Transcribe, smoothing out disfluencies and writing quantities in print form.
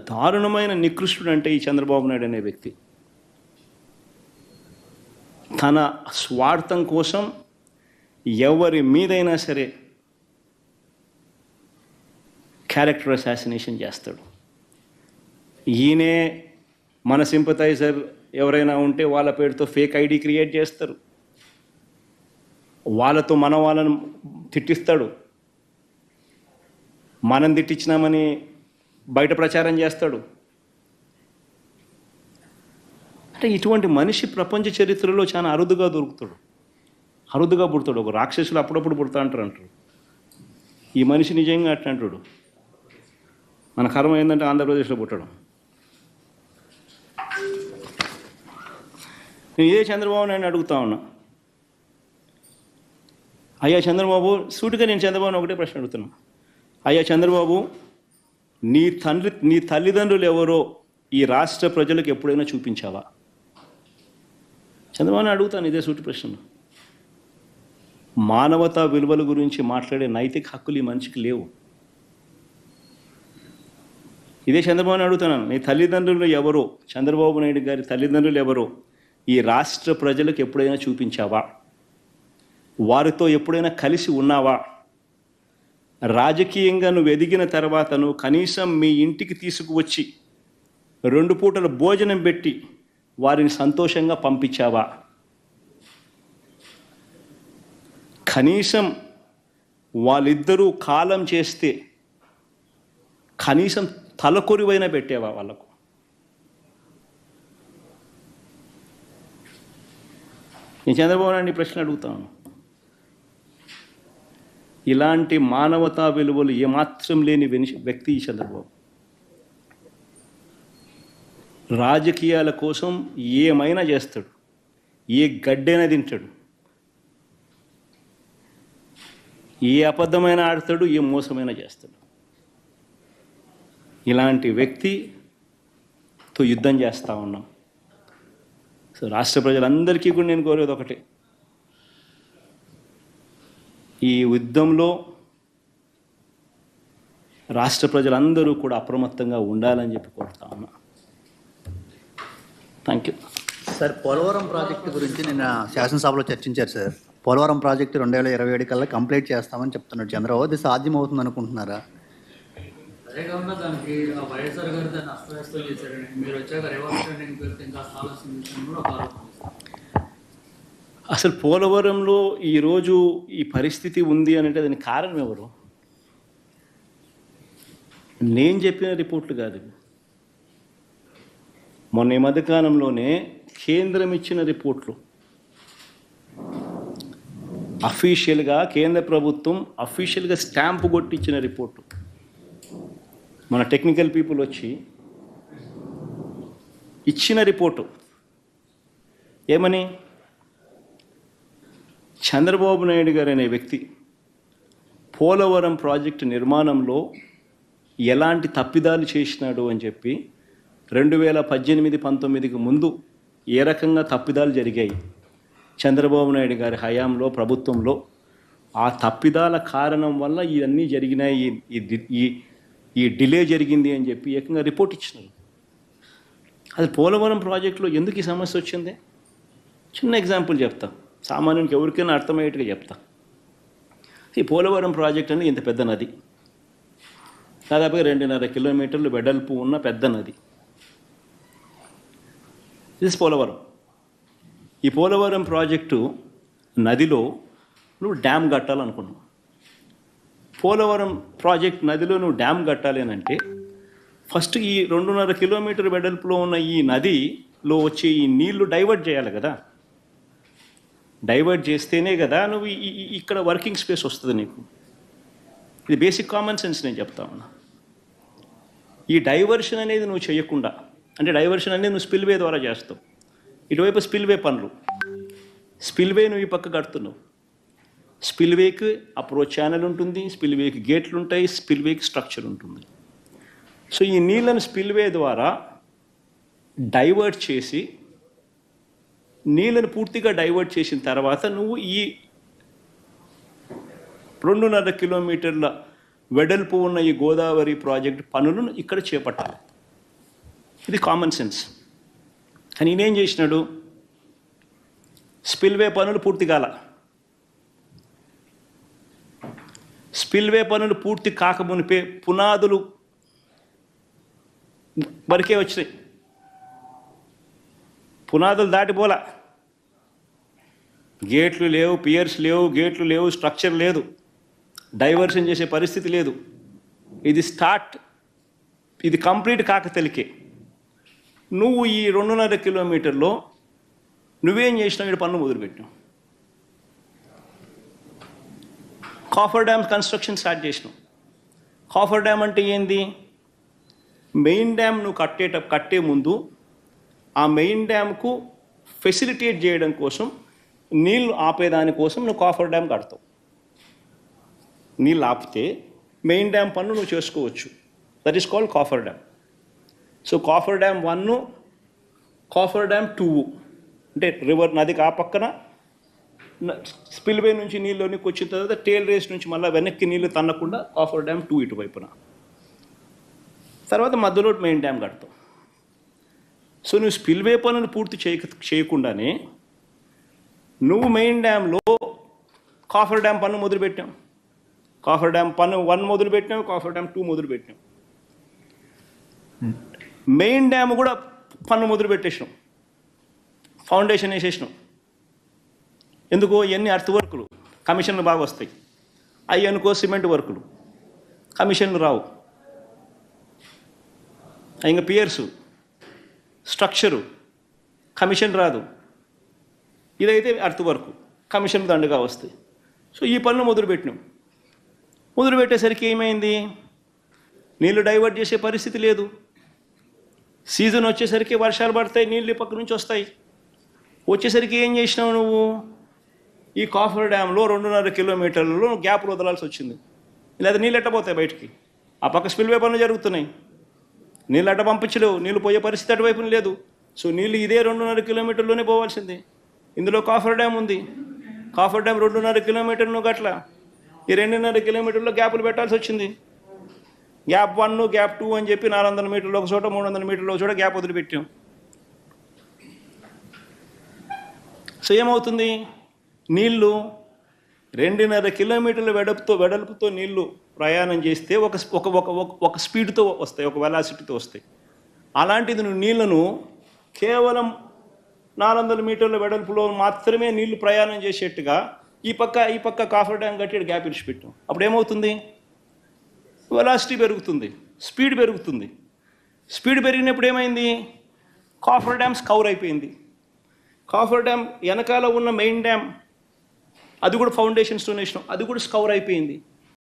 దారుణమైన నికృష్టుడు అంటే ఈ చంద్రబాబు నాయుడు అనే వ్యక్తి. తన స్వార్థం కోసం ఎవరి మీదైనా సరే క్యారెక్టర్ అసాసినేషన్ చేస్తాడు. ఈయనే మన సింపథైజర్ ఎవరైనా ఉంటే వాళ్ళ పేరుతో ఫేక్ ఐడి క్రియేట్ చేస్తారు, వాళ్ళతో వాళ్ళను తిట్టిస్తాడు, మనం తిట్టించినామని బయట ప్రచారం చేస్తాడు. అంటే ఇటువంటి మనిషి ప్రపంచ చరిత్రలో చాలా అరుదుగా దొరుకుతాడు, అరుదుగా పుడతాడు. ఒక రాక్షసులు అప్పుడప్పుడు పుడతా అంటారు. ఈ మనిషి నిజంగా అట్లా అంటాడు. మన కర్మ ఏంటంటే ఆంధ్రప్రదేశ్లో పుట్టడం. నేను ఇదే చంద్రబాబు నాయుడు అడుగుతా ఉన్నా, అయ్యా చంద్రబాబు, సూటిగా నేను చంద్రబాబుని ఒకటే ప్రశ్న అడుగుతున్నా. అయ్యా చంద్రబాబు, నీ తల్లిదండ్రులు ఎవరో ఈ రాష్ట్ర ప్రజలకు ఎప్పుడైనా చూపించావా? చంద్రబాబుని అడుగుతాను ఇదే సూటి ప్రశ్న. మానవతా విలువల గురించి మాట్లాడే నైతిక హక్కులు ఈ మనిషికి లేవు. ఇదే చంద్రబాబుని అడుగుతున్నాను, నీ తల్లిదండ్రులు ఎవరో, చంద్రబాబు నాయుడు గారి తల్లిదండ్రులు ఎవరో ఈ రాష్ట్ర ప్రజలకు ఎప్పుడైనా చూపించావా? వారితో ఎప్పుడైనా కలిసి ఉన్నావా? రాజకీయంగా నువ్వు ఎదిగిన తర్వాత నువ్వు కనీసం మీ ఇంటికి తీసుకువచ్చి 2 పూటల భోజనం పెట్టి వారిని సంతోషంగా పంపించావా? కనీసం వాళ్ళిద్దరూ కాలం చేస్తే కనీసం తలకొరివైనా పెట్టేవా వాళ్ళకు? నేను చంద్రబాబు నాయుడు ప్రశ్న అడుగుతాను. ఇలాంటి మానవతా విలువలు ఏమాత్రం లేని వ్యక్తి ఈ చంద్రబాబు. రాజకీయాల కోసం ఏమైనా చేస్తాడు, ఏ గడ్డైనా తింటాడు, ఏ అబద్ధమైన ఆడతాడు, ఏ మోసమైనా చేస్తాడు. ఇలాంటి వ్యక్తితో యుద్ధం చేస్తూ ఉన్నాం. సో రాష్ట్ర ప్రజలందరికీ కూడా నేను కోరేది ఒకటే, ఈ యుద్ధంలో రాష్ట్ర ప్రజలందరూ కూడా అప్రమత్తంగా ఉండాలని చెప్పి కోరుతా ఉన్నా. Thank you sir. Polavaram project గురించి నిన్న శాసనసభలో చర్చించారు సార్. పోలవరం ప్రాజెక్టు 2027 కల్లా కంప్లీట్ చేస్తామని చెప్తున్నాడు చంద్రబాబు. అది సాధ్యమవుతుంది అనుకుంటున్నారా? అదే కాకుండా దానికి వైఎస్ఆర్ గారు దాన్ని అస్తవ్యస్తం చేశారని, మీరు వచ్చాక రివర్స్టెండింగ్ పేరుతో ఇంకా ఆలోచించాలని కూడా ఒక ఆరోపణ. అసలు పోలవరంలో ఈరోజు ఈ పరిస్థితి ఉంది అంటే దానికి కారణం ఎవరు? నేను చెప్పిన రిపోర్ట్లు కాదు. మొన్న ఈ మధ్యకాలంలోనే కేంద్రం ఇచ్చిన రిపోర్ట్లు, అఫీషియల్గా కేంద్ర ప్రభుత్వం అఫీషియల్గా స్టాంపు కొట్టించిన రిపోర్టు. మన టెక్నికల్ పీపుల్ వచ్చి ఇచ్చిన రిపోర్టు ఏమని, చంద్రబాబు నాయుడు గారు అనే వ్యక్తి పోలవరం ప్రాజెక్టు నిర్మాణంలో ఎలాంటి తప్పిదాలు చేసినాడు అని చెప్పి 2018-19కి ముందు ఏ రకంగా తప్పిదాలు జరిగాయి చంద్రబాబు నాయుడు గారి హయాంలో, ప్రభుత్వంలో, ఆ తప్పిదాల కారణం వల్ల ఇవన్నీ జరిగినాయి, ఈ డిలే జరిగింది అని చెప్పి ఏకంగా రిపోర్ట్ ఇచ్చినారు. అది పోలవరం ప్రాజెక్టులో ఎందుకు ఈ సమస్య వచ్చింది? చిన్న ఎగ్జాంపుల్ చెప్తా, సామాన్యునికి ఎవరికైనా అర్థమయ్యేట్టుగా చెప్తా. ఈ పోలవరం ప్రాజెక్ట్ అనేది ఇంత పెద్ద నది, దాదాపుగా 2.5 కిలోమీటర్లు వెడల్పు ఉన్న పెద్ద నది. ఇది పోలవరం. ఈ పోలవరం ప్రాజెక్టు నదిలో నువ్వు డ్యామ్ కట్టాలనుకున్నావు. పోలవరం ప్రాజెక్ట్ నదిలో నువ్వు డ్యామ్ కట్టాలి అని అంటే ఫస్ట్ ఈ 2.5 కిలోమీటర్ వెడల్పులో ఉన్న ఈ నదిలో వచ్చే ఈ నీళ్లు డైవర్ట్ చేయాలి కదా. డైవర్ట్ చేస్తేనే కదా నువ్వు ఇక్కడ వర్కింగ్ స్పేస్ వస్తుంది నీకు. ఇది బేసిక్ కామన్ సెన్స్ నేను చెప్తా ఉన్నా. ఈ డైవర్షన్ అనేది నువ్వు చేయకుండా, అంటే డైవర్షన్ అనేది నువ్వు స్పిల్వే ద్వారా చేస్తావు. ఇటువైపు స్పిల్వే పనులు, స్పిల్వే నువ్వు ఈ పక్క కడుతున్నావు. స్పిల్వేకి అప్రోచ్ ఛానల్ ఉంటుంది, స్పిల్వేకి గేట్లు ఉంటాయి, స్పిల్వేకి స్ట్రక్చర్ ఉంటుంది. సో ఈ నీళ్ళను స్పిల్వే ద్వారా డైవర్ట్ చేసి, నీళ్ళను పూర్తిగా డైవర్ట్ చేసిన తర్వాత నువ్వు ఈ 2.5 కిలోమీటర్ల వెడల్పు ఉన్న ఈ గోదావరి ప్రాజెక్ట్ పనులను ఇక్కడ చేపట్టాలి. ఇది కామన్ సెన్స్. కానీ ఈయనేం చేసినాడు, స్పిల్వే పనులు పూర్తి కాల. స్పిల్వే పనులు పూర్తి కాకమునిపే పునాదులు వరకే వచ్చినాయి, పునాదులు దాటిపోలా. గేట్లు లేవు, పియర్స్ లేవు, గేట్లు లేవు, స్ట్రక్చర్ లేదు, డైవర్షన్ చేసే పరిస్థితి లేదు. ఇది స్టార్ట్, ఇది కంప్లీట్ కాకతలికే. నువ్వు ఈ 2.5 కిలోమీటర్లో నువ్వేం చేసినావు, ఇక్కడ పన్ను మొదలుపెట్టినావు. కాఫర్ డ్యామ్ కన్స్ట్రక్షన్ స్టార్ట్ చేసినావు. కాఫర్ డ్యామ్ అంటే ఏంది, మెయిన్ డ్యామ్ నువ్వు కట్టే ముందు ఆ మెయిన్ డ్యామ్కు ఫెసిలిటేట్ చేయడం కోసం, నీళ్ళు ఆపేదానికోసం నువ్వు కాఫర్ డ్యామ్ కడతావు. నీళ్ళు ఆపితే మెయిన్ డ్యామ్ పన్ను నువ్వు చేసుకోవచ్చు. That is called coffer dam. So coffer dam 1, coffer dam 2 అంటే రివర్ నదికి ఆ పక్కన స్పిల్వే నుంచి నీళ్ళలోనికి వచ్చిన తర్వాత టేల్ రేస్ నుంచి మళ్ళీ వెనక్కి నీళ్ళు తన్నకుండా కాఫర్ డ్యామ్ 2 ఇటువైపున, తర్వాత మధ్యలో మెయిన్ డ్యామ్ కడతావు. సో నువ్వు స్పిల్వే పనులు పూర్తి చేయకుండానే నువ్వు మెయిన్ డ్యామ్లో కాఫర్ డ్యామ్ పన్ను మొదలుపెట్టావు. కాఫర్ డ్యామ్ పన్ను 1 మొదలుపెట్టినావు, కాఫర్ డ్యామ్ 2 మొదలుపెట్టినావు. మెయిన్ డ్యామ్ కూడా పన్ను మొదలుపెట్టేసినాం, ఫౌండేషన్ వేసేసినాం. ఎందుకో ఇవన్నీ అర్త్ వర్కులు, కమిషన్లు బాగా వస్తాయి. అవి అనుకో సిమెంట్ వర్కులు, కమిషన్లు రావు. ఇంకా పియర్సు, స్ట్రక్చరు, కమిషన్ రాదు. ఇదైతే అర్త్ వర్క్, కమిషన్ దండగా వస్తాయి. సో ఈ పనులు మొదలుపెట్టినాం. మొదలుపెట్టేసరికి ఏమైంది, నీళ్లు డైవర్ట్ చేసే పరిస్థితి లేదు. సీజన్ వచ్చేసరికి వర్షాలు పడతాయి, నీళ్ళు పక్క నుంచి వస్తాయి. వచ్చేసరికి ఏం చేసినావు నువ్వు, ఈ కాఫర్ డ్యామ్లో 2.5 కిలోమీటర్లలో గ్యాప్లు వదలాల్సి వచ్చింది. లేదా నీళ్ళు ఎట్టపోతాయి బయటికి, ఆ పక్క స్పిల్వే పనులు జరుగుతున్నాయి. నీళ్ళు అట్ట పంపించలేవు, నీళ్ళు పోయే పరిస్థితి అటువైపున లేదు. సో నీళ్ళు ఇదే 2.5 కిలోమీటర్లోనే పోవాల్సింది. ఇందులో కాఫర్ డ్యామ్ ఉంది. కాఫర్ డ్యామ్ 2.5 కిలోమీటర్లు గట్ల, ఈ 2.5 కిలోమీటర్లో గ్యాపులు పెట్టాల్సి వచ్చింది. గ్యాప్ 1, గ్యాప్ 2 అని చెప్పి 400 మీటర్లు ఒక చోట, 300 మీటర్లు ఒక చోట గ్యాప్ వదిలిపెట్టాం. సో ఏమవుతుంది, నీళ్ళు 2.5 కిలోమీటర్ల వెడల్పుతో నీళ్లు ప్రయాణం చేస్తే ఒక స్పీడ్తో వస్తాయి, ఒక వెలాసిటీతో వస్తాయి. అలాంటిది నువ్వు నీళ్లను కేవలం 400 మీటర్ల వెడల్పులో మాత్రమే నీళ్లు ప్రయాణం చేసేట్టుగా ఈ పక్క కాఫర్ డ్యామ్ కట్టి గ్యాప్ ఇడిచిపెట్టాం. అప్పుడు ఏమవుతుంది, వెలాసిటీ పెరుగుతుంది, స్పీడ్ పెరుగుతుంది. స్పీడ్ పెరిగినప్పుడు ఏమైంది, కాఫర్ డ్యామ్ స్కౌర్ అయిపోయింది. కాఫర్ డ్యామ్ వెనకాల ఉన్న మెయిన్ డ్యామ్ అది కూడా ఫౌండేషన్ స్టోన్ వేసినాం, అది కూడా స్కౌర్ అయిపోయింది.